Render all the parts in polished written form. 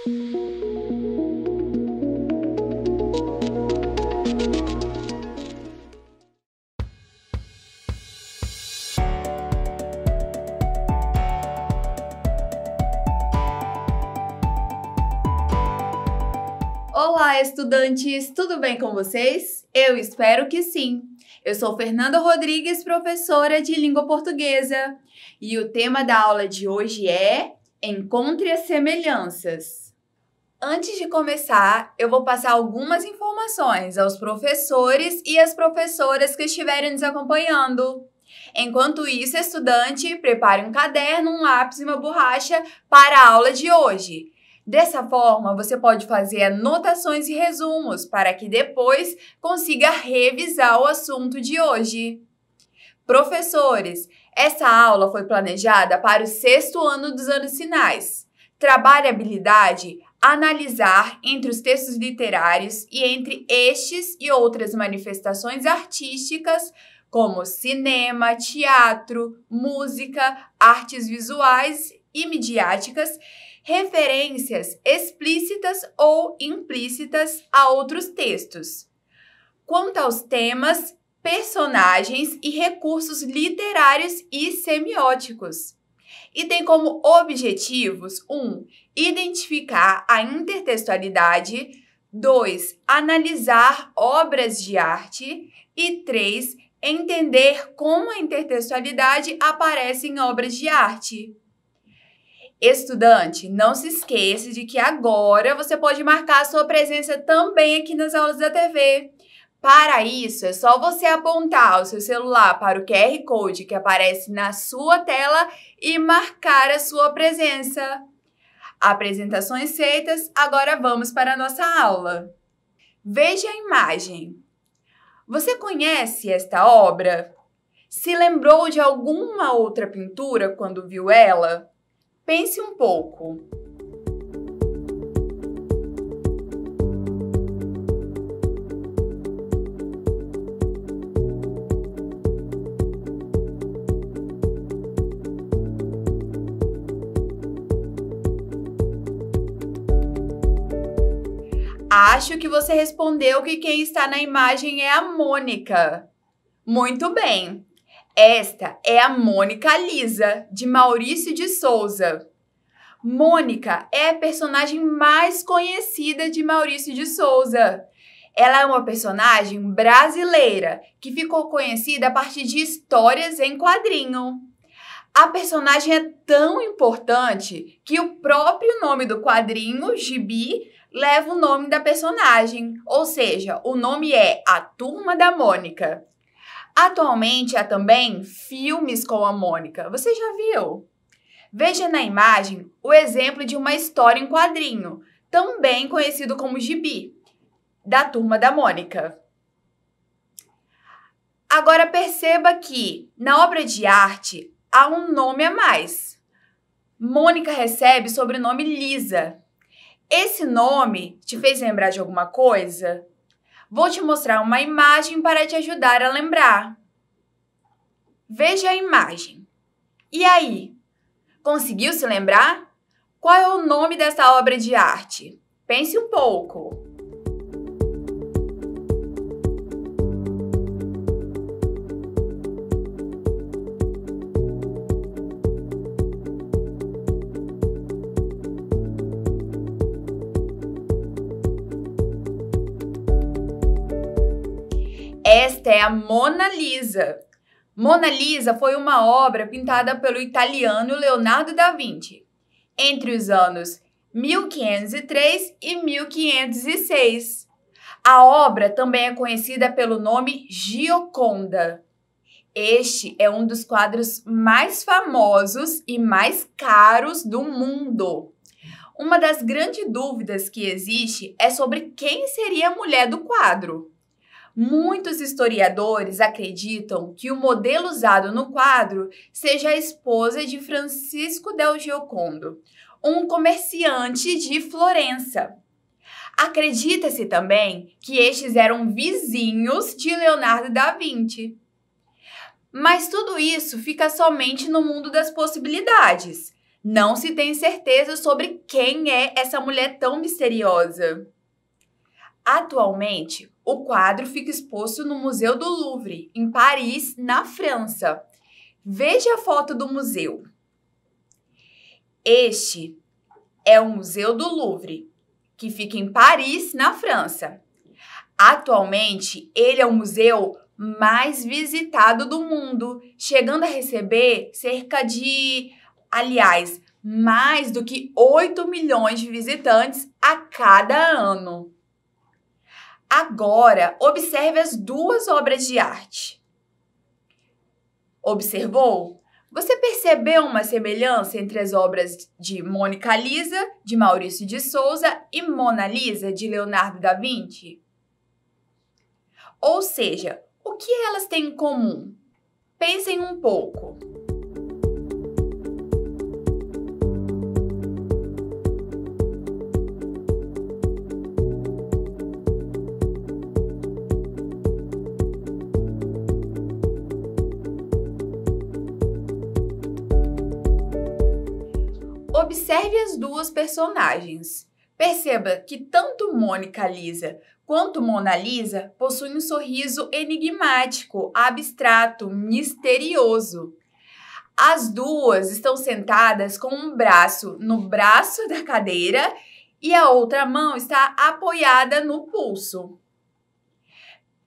Olá, estudantes! Tudo bem com vocês? Eu espero que sim! Eu sou Fernanda Rodrigues, professora de língua portuguesa, e o tema da aula de hoje é Encontre as semelhanças. Antes de começar, eu vou passar algumas informações aos professores e às professoras que estiverem nos acompanhando. Enquanto isso, estudante, prepare um caderno, um lápis e uma borracha para a aula de hoje. Dessa forma, você pode fazer anotações e resumos para que depois consiga revisar o assunto de hoje. Professores, essa aula foi planejada para o 6º ano dos anos finais. Trabalhe a habilidade analisar entre os textos literários e entre estes e outras manifestações artísticas como cinema, teatro, música, artes visuais e midiáticas, referências explícitas ou implícitas a outros textos. Quanto aos temas, personagens e recursos literários e semióticos. E tem como objetivos 1. Identificar a intertextualidade, 2. Analisar obras de arte e 3. Entender como a intertextualidade aparece em obras de arte. Estudante, não se esqueça de que agora você pode marcar a sua presença também aqui nas aulas da TV. Para isso, é só você apontar o seu celular para o QR Code que aparece na sua tela e marcar a sua presença. Apresentações feitas, agora vamos para a nossa aula. Veja a imagem. Você conhece esta obra? Se lembrou de alguma outra pintura quando viu ela? Pense um pouco. Acho que você respondeu que quem está na imagem é a Mônica. Muito bem! Esta é a Mônica Lisa, de Maurício de Souza. Mônica é a personagem mais conhecida de Maurício de Souza. Ela é uma personagem brasileira que ficou conhecida a partir de histórias em quadrinho. A personagem é tão importante que o próprio nome do quadrinho, gibi, leva o nome da personagem, ou seja, o nome é A Turma da Mônica. Atualmente há também filmes com a Mônica. Você já viu? Veja na imagem o exemplo de uma história em quadrinho, também conhecido como gibi, da Turma da Mônica. Agora perceba que, na obra de arte, há um nome a mais. Mônica recebe o sobrenome Lisa. Esse nome te fez lembrar de alguma coisa? Vou te mostrar uma imagem para te ajudar a lembrar. Veja a imagem. E aí? Conseguiu se lembrar? Qual é o nome dessa obra de arte? Pense um pouco. Esta é a Mona Lisa. Mona Lisa foi uma obra pintada pelo italiano Leonardo da Vinci entre os anos 1503 e 1506. A obra também é conhecida pelo nome Gioconda. Este é um dos quadros mais famosos e mais caros do mundo. Uma das grandes dúvidas que existe é sobre quem seria a mulher do quadro. Muitos historiadores acreditam que o modelo usado no quadro seja a esposa de Francisco del Giocondo, um comerciante de Florença. Acredita-se também que estes eram vizinhos de Leonardo da Vinci. Mas tudo isso fica somente no mundo das possibilidades. Não se tem certeza sobre quem é essa mulher tão misteriosa. Atualmente, o quadro fica exposto no Museu do Louvre, em Paris, na França. Veja a foto do museu. Este é o Museu do Louvre, que fica em Paris, na França. Atualmente, ele é o museu mais visitado do mundo, chegando a receber mais do que 8 milhões de visitantes a cada ano. Agora, observe as duas obras de arte. Observou? Você percebeu uma semelhança entre as obras de Mônica Lisa, de Maurício de Souza, e Mona Lisa, de Leonardo da Vinci? Ou seja, o que elas têm em comum? Pensem um pouco. Observe as duas personagens. Perceba que tanto Mônica Lisa quanto Mona Lisa possuem um sorriso enigmático, abstrato, misterioso. As duas estão sentadas com um braço no braço da cadeira e a outra mão está apoiada no pulso.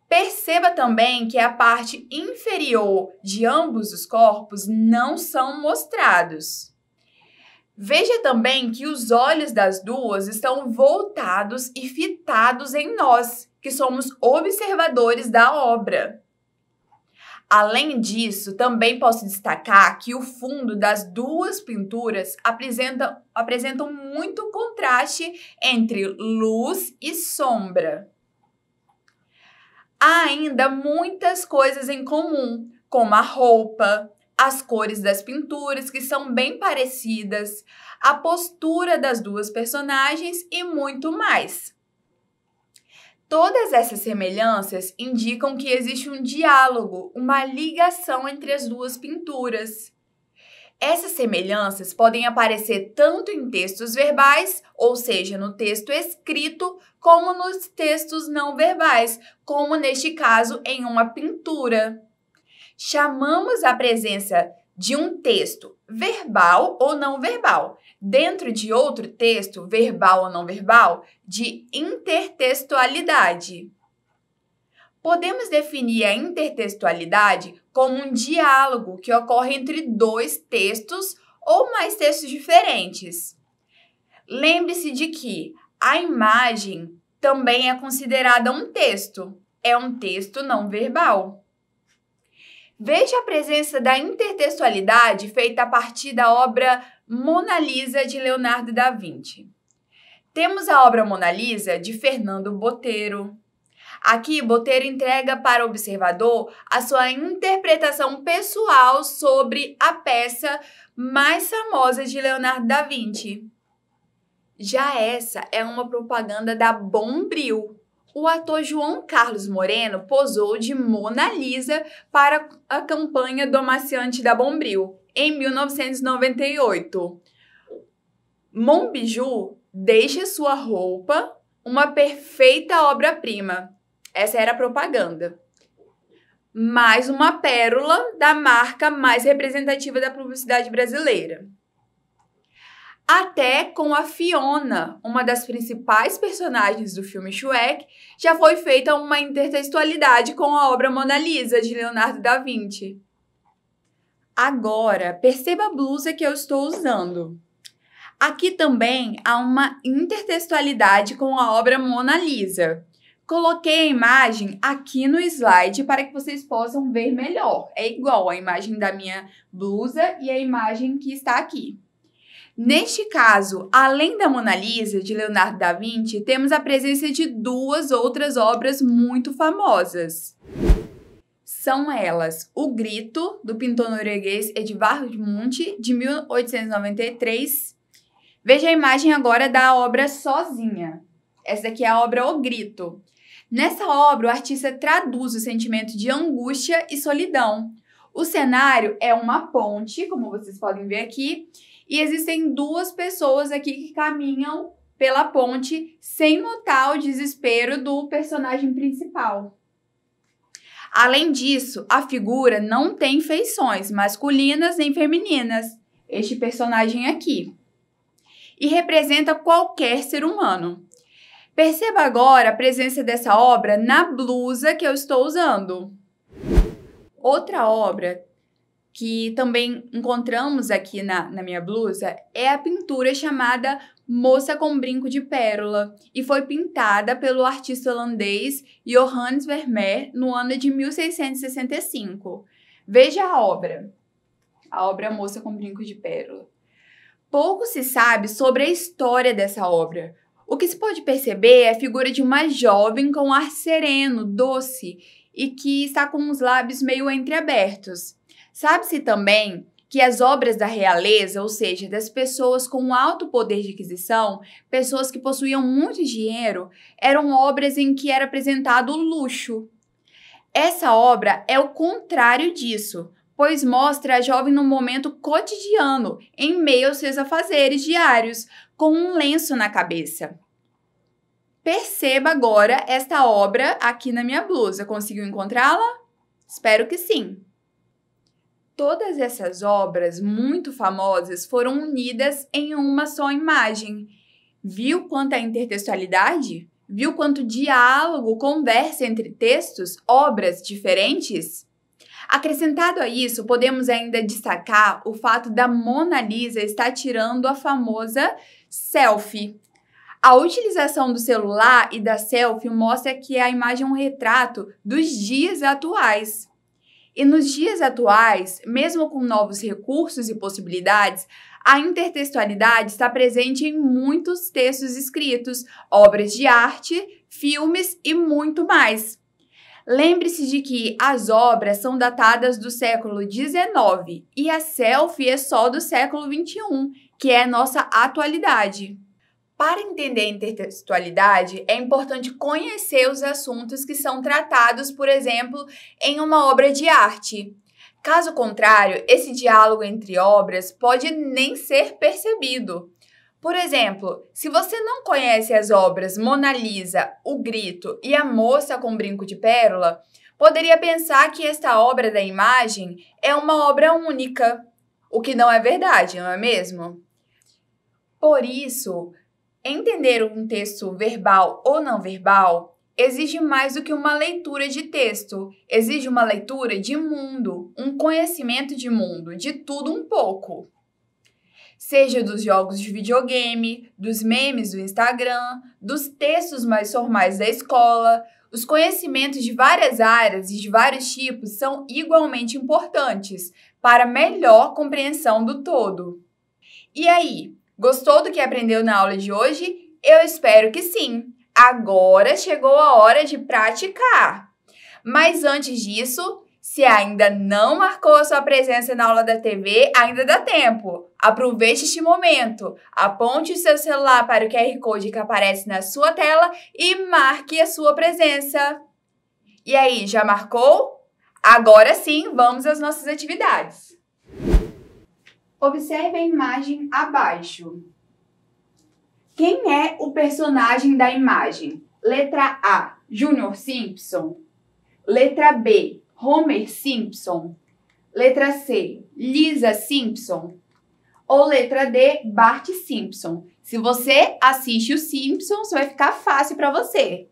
Perceba também que a parte inferior de ambos os corpos não são mostrados. Veja também que os olhos das duas estão voltados e fitados em nós, que somos observadores da obra. Além disso, também posso destacar que o fundo das duas pinturas apresentam muito contraste entre luz e sombra. Há ainda muitas coisas em comum, como a roupa, as cores das pinturas, que são bem parecidas, a postura das duas personagens e muito mais. Todas essas semelhanças indicam que existe um diálogo, uma ligação entre as duas pinturas. Essas semelhanças podem aparecer tanto em textos verbais, ou seja, no texto escrito, como nos textos não verbais, como neste caso em uma pintura. Chamamos a presença de um texto verbal ou não verbal, dentro de outro texto, verbal ou não verbal, de intertextualidade. Podemos definir a intertextualidade como um diálogo que ocorre entre dois textos ou mais textos diferentes. Lembre-se de que a imagem também é considerada um texto, é um texto não verbal. Veja a presença da intertextualidade feita a partir da obra Mona Lisa, de Leonardo da Vinci. Temos a obra Mona Lisa, de Fernando Boteiro. Aqui, Boteiro entrega para o observador a sua interpretação pessoal sobre a peça mais famosa de Leonardo da Vinci. Já essa é uma propaganda da Bombril. O ator João Carlos Moreno posou de Mona Lisa para a campanha do amaciante da Bombril, em 1998. Monbiju deixa sua roupa uma perfeita obra-prima. Essa era a propaganda. Mais uma pérola da marca mais representativa da publicidade brasileira. Até com a Fiona, uma das principais personagens do filme Shrek, já foi feita uma intertextualidade com a obra Mona Lisa, de Leonardo da Vinci. Agora, perceba a blusa que eu estou usando. Aqui também há uma intertextualidade com a obra Mona Lisa. Coloquei a imagem aqui no slide para que vocês possam ver melhor. É igual a imagem da minha blusa e a imagem que está aqui. Neste caso, além da Mona Lisa, de Leonardo da Vinci, temos a presença de duas outras obras muito famosas. São elas O Grito, do pintor norueguês Edvard Munch, de 1893. Veja a imagem agora da obra Sozinha. Essa daqui é a obra O Grito. Nessa obra, o artista traduz o sentimento de angústia e solidão. O cenário é uma ponte, como vocês podem ver aqui, E existem duas pessoas aqui que caminham pela ponte sem notar o desespero do personagem principal. Além disso, a figura não tem feições masculinas nem femininas, este personagem aqui, e representa qualquer ser humano. Perceba agora a presença dessa obra na blusa que eu estou usando. Outra obra que também encontramos aqui na minha blusa é a pintura chamada Moça com Brinco de Pérola e foi pintada pelo artista holandês Johannes Vermeer no ano de 1665. Veja a obra Moça com Brinco de Pérola. Pouco se sabe sobre a história dessa obra. O que se pode perceber é a figura de uma jovem com um ar sereno, doce e que está com os lábios meio entreabertos. Sabe-se também que as obras da realeza, ou seja, das pessoas com alto poder de aquisição, pessoas que possuíam muito dinheiro, eram obras em que era apresentado o luxo. Essa obra é o contrário disso, pois mostra a jovem num momento cotidiano, em meio aos seus afazeres diários, com um lenço na cabeça. Perceba agora esta obra aqui na minha blusa. Conseguiu encontrá-la? Espero que sim. Todas essas obras muito famosas foram unidas em uma só imagem. Viu quanta intertextualidade? Viu quanto diálogo, conversa entre textos, obras diferentes? Acrescentado a isso, podemos ainda destacar o fato da Mona Lisa estar tirando a famosa selfie. A utilização do celular e da selfie mostra que a imagem é um retrato dos dias atuais. E nos dias atuais, mesmo com novos recursos e possibilidades, a intertextualidade está presente em muitos textos escritos, obras de arte, filmes e muito mais. Lembre-se de que as obras são datadas do século XIX e a selfie é só do século XXI, que é a nossa atualidade. Para entender a intertextualidade, é importante conhecer os assuntos que são tratados, por exemplo, em uma obra de arte. Caso contrário, esse diálogo entre obras pode nem ser percebido. Por exemplo, se você não conhece as obras Mona Lisa, O Grito e A Moça com Brinco de Pérola, poderia pensar que esta obra da imagem é uma obra única, o que não é verdade, não é mesmo? Por isso, entender um texto verbal ou não verbal exige mais do que uma leitura de texto, exige uma leitura de mundo, um conhecimento de mundo, de tudo um pouco. Seja dos jogos de videogame, dos memes do Instagram, dos textos mais formais da escola, os conhecimentos de várias áreas e de vários tipos são igualmente importantes para melhor compreensão do todo. E aí? Gostou do que aprendeu na aula de hoje? Eu espero que sim! Agora chegou a hora de praticar! Mas antes disso, se ainda não marcou a sua presença na aula da TV, ainda dá tempo! Aproveite este momento, aponte o seu celular para o QR Code que aparece na sua tela e marque a sua presença! E aí, já marcou? Agora sim, vamos às nossas atividades! Observe a imagem abaixo. Quem é o personagem da imagem? Letra A, Junior Simpson. Letra B, Homer Simpson. Letra C, Lisa Simpson. Ou letra D, Bart Simpson. Se você assiste os Simpsons, vai ficar fácil para você.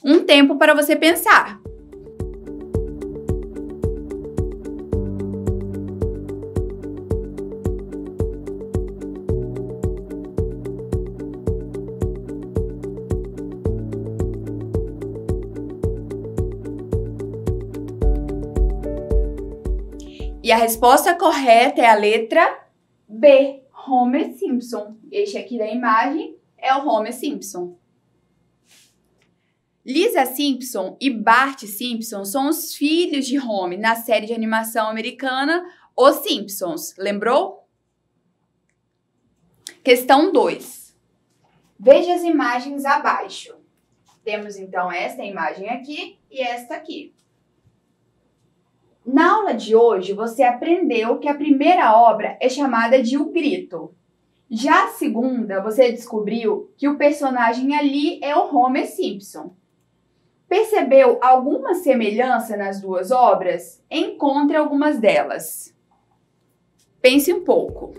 Um tempo para você pensar. E a resposta correta é a letra B, Homer Simpson. Este aqui da imagem é o Homer Simpson. Lisa Simpson e Bart Simpson são os filhos de Homer na série de animação americana Os Simpsons. Lembrou? Questão 2. Veja as imagens abaixo. Temos então esta imagem aqui e esta aqui. Na aula de hoje, você aprendeu que a primeira obra é chamada de O Grito. Já a segunda, você descobriu que o personagem ali é o Homer Simpson. Percebeu alguma semelhança nas duas obras? Encontre algumas delas. Pense um pouco.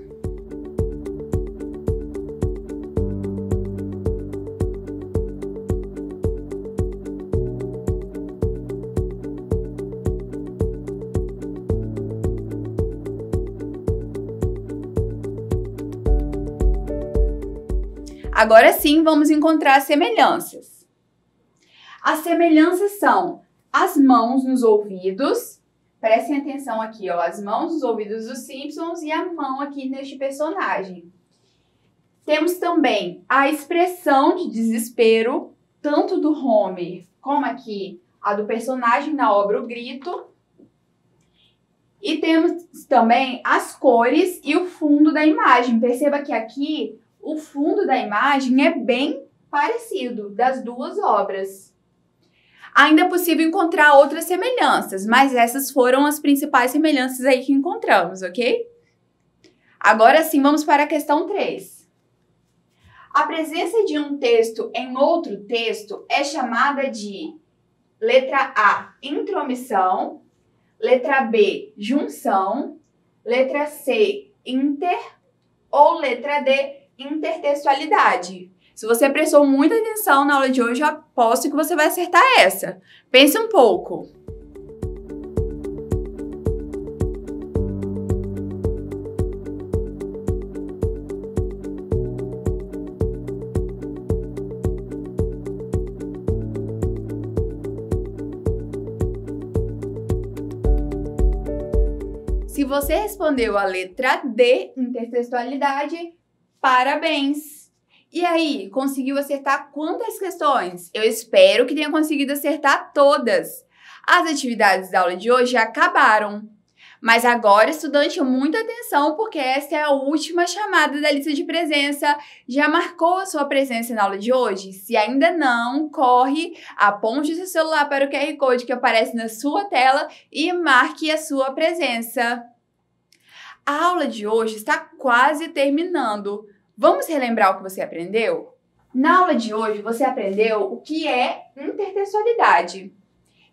Agora sim, vamos encontrar as semelhanças. As semelhanças são as mãos nos ouvidos. Prestem atenção aqui, ó, as mãos nos ouvidos dos Simpsons e a mão aqui neste personagem. Temos também a expressão de desespero, tanto do Homer como aqui a do personagem na obra O Grito. E temos também as cores e o fundo da imagem. Perceba que aqui o fundo da imagem é bem parecido das duas obras. Ainda é possível encontrar outras semelhanças, mas essas foram as principais semelhanças aí que encontramos, ok? Agora sim, vamos para a questão 3. A presença de um texto em outro texto é chamada de letra A, intromissão, letra B, junção, letra C, inter ou letra D, intertextualidade. Se você prestou muita atenção na aula de hoje, eu aposto que você vai acertar essa. Pense um pouco. Se você respondeu a letra D, intertextualidade, parabéns! E aí, conseguiu acertar quantas questões? Eu espero que tenha conseguido acertar todas. As atividades da aula de hoje já acabaram. Mas agora, estudante, muita atenção, porque essa é a última chamada da lista de presença. Já marcou a sua presença na aula de hoje? Se ainda não, corre, aponte seu celular para o QR Code que aparece na sua tela e marque a sua presença. A aula de hoje está quase terminando. Vamos relembrar o que você aprendeu? Na aula de hoje, você aprendeu o que é intertextualidade.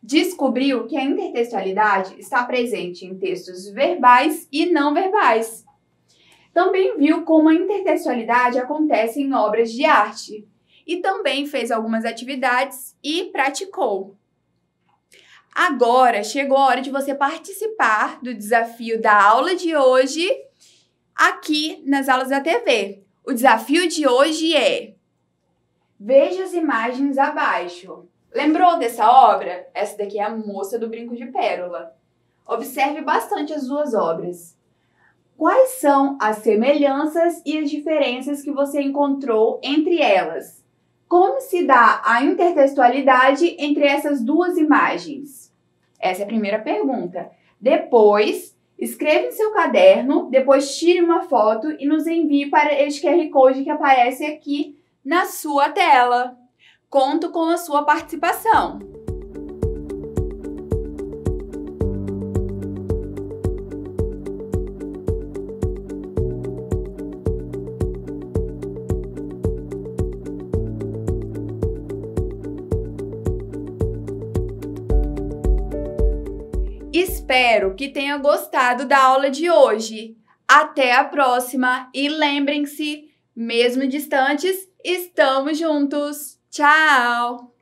Descobriu que a intertextualidade está presente em textos verbais e não verbais. Também viu como a intertextualidade acontece em obras de arte. E também fez algumas atividades e praticou. Agora chegou a hora de você participar do desafio da aula de hoje aqui nas aulas da TV. O desafio de hoje é: veja as imagens abaixo. Lembrou dessa obra? Essa daqui é a Moça do Brinco de Pérola. Observe bastante as duas obras. Quais são as semelhanças e as diferenças que você encontrou entre elas? Como se dá a intertextualidade entre essas duas imagens? Essa é a primeira pergunta. Depois, escreva em seu caderno, depois tire uma foto e nos envie para este QR Code que aparece aqui na sua tela. Conto com a sua participação. Espero que tenha gostado da aula de hoje. Até a próxima e lembrem-se, mesmo distantes, estamos juntos. Tchau!